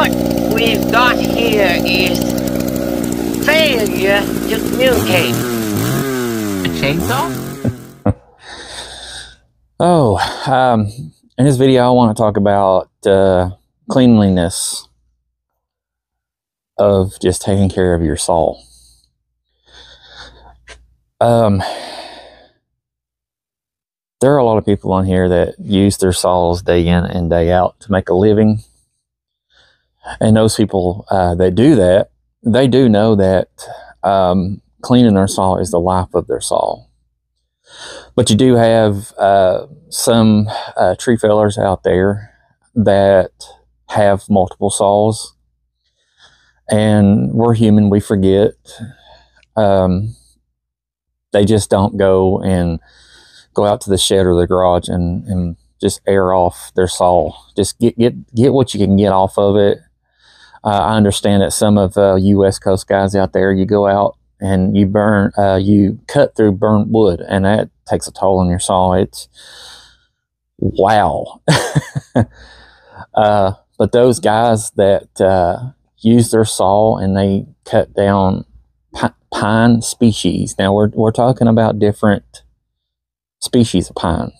What we've got here is failure to communicate. A chainsaw? In this video I want to talk about cleanliness of just taking care of your saw. There are a lot of people on here that use their saws day in and day out to make a living. And those people that do that, they do know that cleaning their saw is the life of their saw. But you do have some tree fellers out there that have multiple saws. And we're human, we forget. They just don't go out to the shed or the garage and just air off their saw. Just get what you can get off of it. I understand that some of you West Coast guys out there, you go out and you burn, you cut through burnt wood, and that takes a toll on your saw. It's wow. But those guys that use their saw and they cut down pine species. Now we're talking about different species of pine.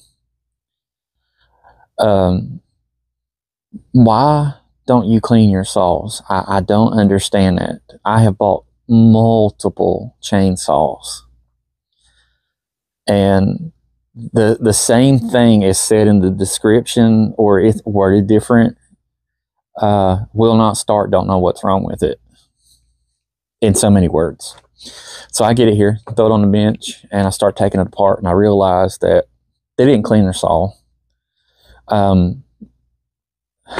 Why don't you clean your saws? I don't understand that. I have bought multiple chainsaws, and the same thing is said in the description, or it's worded different. Will not start, don't know what's wrong with it, in so many words. So I get it here, throw it on the bench, and I start taking it apart, and I realize that they didn't clean their saw.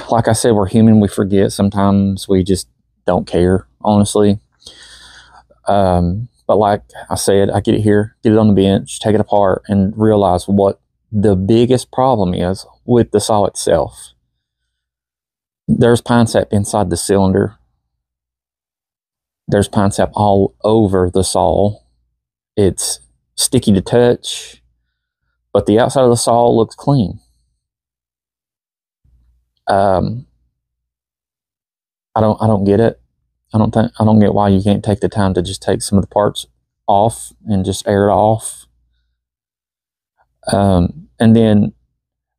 Like I said, we're human, we forget. Sometimes we just don't care, honestly. But like I said, I get it here, get it on the bench, take it apart, and realize what the biggest problem is with the saw itself. There's pine sap inside the cylinder. There's pine sap all over the saw. It's sticky to touch, but the outside of the saw looks clean. I don't get it. I don't get why you can't take the time to just take some of the parts off and just air it off. And then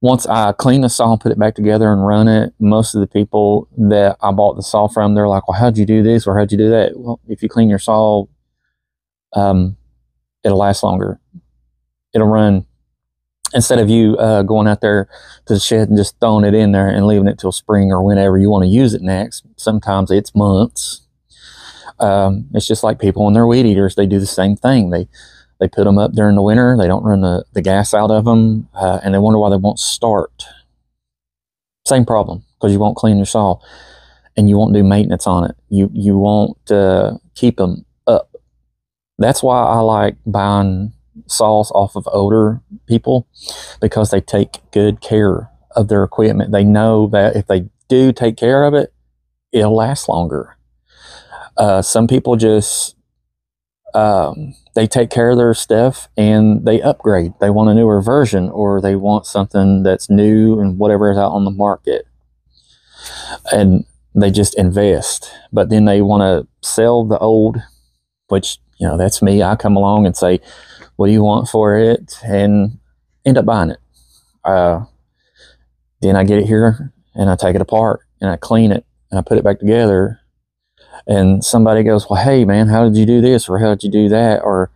once I clean the saw and put it back together and run it, most of the people that I bought the saw from, they're like, well, how'd you do this or how'd you do that? Well, if you clean your saw, it'll last longer. It'll run. Instead of you going out there to the shed and just throwing it in there and leaving it till spring or whenever you want to use it next, sometimes it's months. It's just like people when they're weed eaters, they do the same thing. They put them up during the winter, they don't run the gas out of them, and they wonder why they won't start. Same problem, because you won't clean your saw and you won't do maintenance on it. You won't keep them up. That's why I like buying saws off of older people, because they take good care of their equipment. They know that if they do take care of it, it'll last longer. Some people just they take care of their stuff and they upgrade. They want a newer version, or they want something that's new and whatever is out on the market, and they just invest. But then they want to sell the old, which, you know, that's me. I come along and say, what do you want for it? And end up buying it. Then I get it here and I take it apart and I clean it and I put it back together. And somebody goes, well, hey man, how did you do this? Or how did you do that? Or,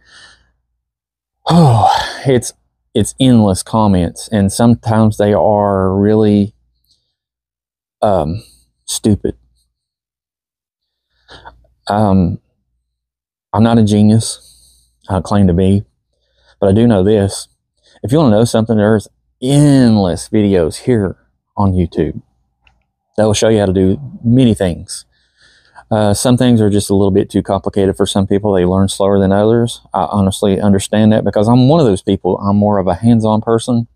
oh, it's endless comments. And sometimes they are really stupid. I'm not a genius. I claim to be. But I do know this. If you want to know something, there's endless videos here on YouTube that will show you how to do many things. Some things are just a little bit too complicated for some people. They learn slower than others. I honestly understand that, because I'm one of those people. I'm more of a hands-on person.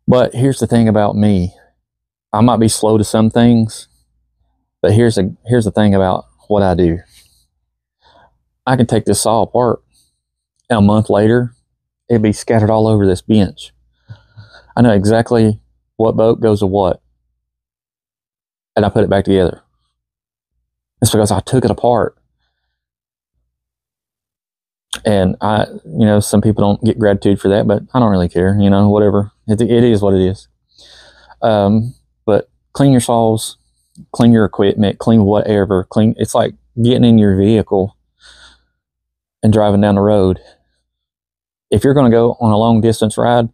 But here's the thing about me. I might be slow to some things, but here's the thing about what I do. I can take this saw apart, and a month later, it'd be scattered all over this bench. I know exactly what boat goes to what. and I put it back together. It's because I took it apart. And some people don't get gratitude for that, but I don't really care, whatever. It is what it is. But clean your saws, clean your equipment, clean whatever. It's like getting in your vehicle and driving down the road. If you're going to go on a long distance ride,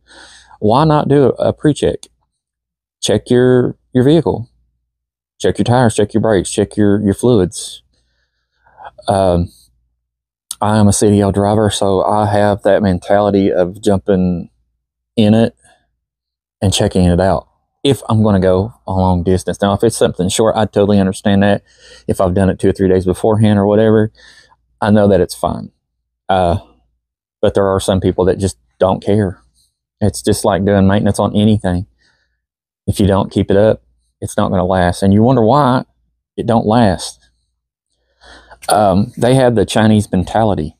why not do a pre-check? Check your vehicle. Check your tires, check your brakes, check your fluids. I am a CDL driver, so I have that mentality of jumping in it and checking it out if I'm going to go a long distance. Now, if it's something short, I totally understand that. If I've done it 2 or 3 days beforehand or whatever, I know that it's fine. But there are some people that just don't care. It's just like doing maintenance on anything. If you don't keep it up, it's not going to last. And you wonder why it don't last. They have the Chinese mentality.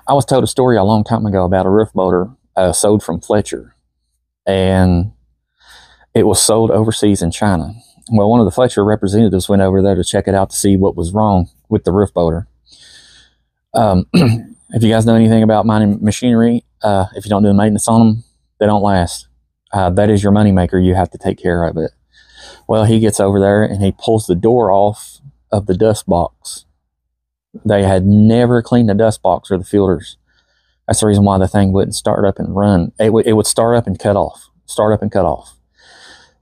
I was told a story a long time ago about a roof bolter sold from Fletcher. And it was sold overseas in China. Well, one of the Fletcher representatives went over there to check it out to see what was wrong with the roof bolter. If you guys know anything about mining machinery, if you don't do maintenance on them, they don't last. That is your moneymaker. You have to take care of it. Well, he gets over there and he pulls the door off of the dust box. They had never cleaned the dust box or the filters. That's the reason why the thing wouldn't start up and run. It would start up and cut off. Start up and cut off.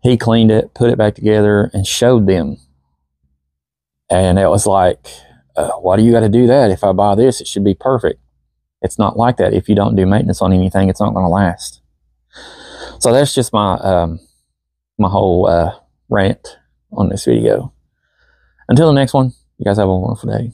He cleaned it, put it back together, and showed them. And it was like, why do you got to do that? If I buy this, it should be perfect. It's not like that. If you don't do maintenance on anything, it's not going to last. So that's just my my whole rant on this video. Until the next one, you guys have a wonderful day.